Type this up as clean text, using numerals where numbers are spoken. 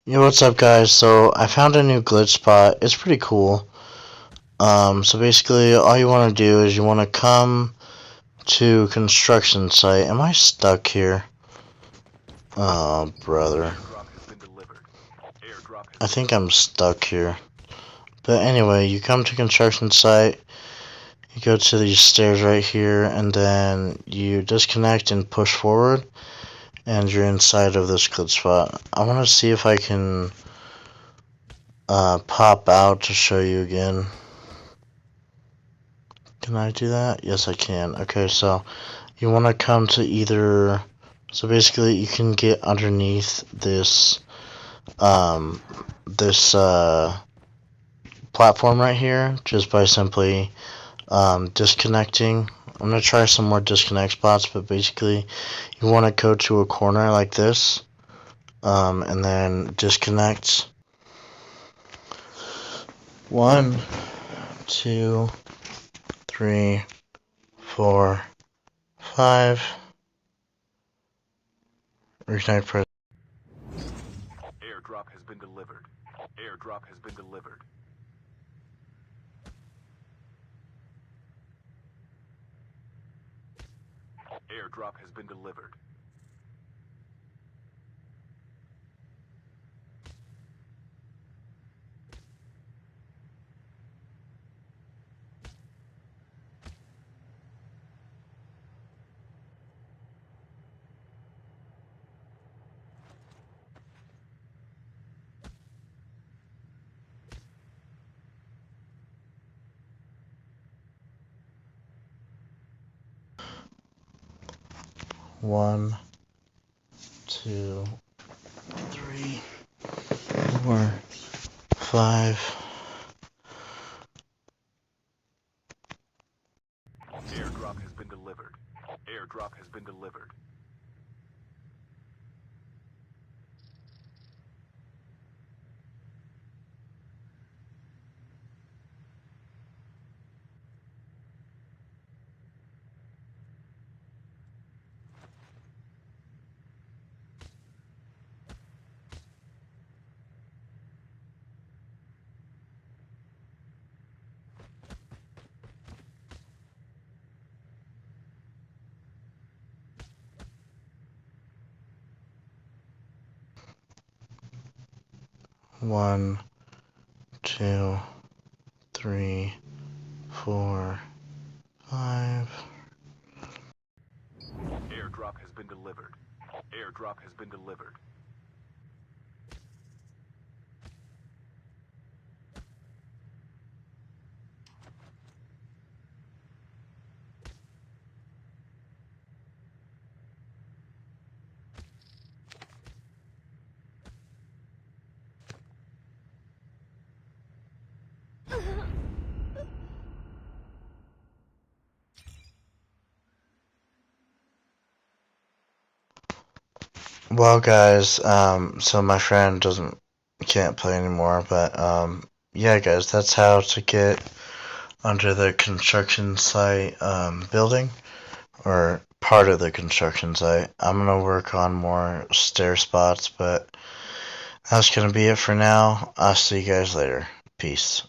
Yo, what's up, guys? So I found a new glitch spot. It's pretty cool. So basically, all you want to do is you want to come to construction site. Am I stuck here? Oh, brother. I think I'm stuck here. But anyway, you come to construction site. You go to these stairs right here, and then you disconnect and push forward, and you're inside of this glitch spot. I want to see if I can pop out to show you again. Can I do that? Yes, I can. Okay, so you want to come to either. So basically, you can get underneath this, um, this platform right here just by simply disconnecting. I'm gonna try some more disconnect spots, but basically, you want to go to a corner like this, and then disconnect. 1, 2, 3, 4, 5. Reconnect press. Airdrop has been delivered. Airdrop has been delivered. Airdrop has been delivered. One, 2, 3, 4, 5. Airdrop has been delivered. Airdrop has been delivered. One, 2, 3, 4, 5. Airdrop has been delivered. Airdrop has been delivered. Well, guys, so my friend can't play anymore, but yeah, guys, that's how to get under the construction site building, or part of the construction site. I'm gonna work on more stair spots, but that's gonna be it for now. I'll see you guys later. Peace.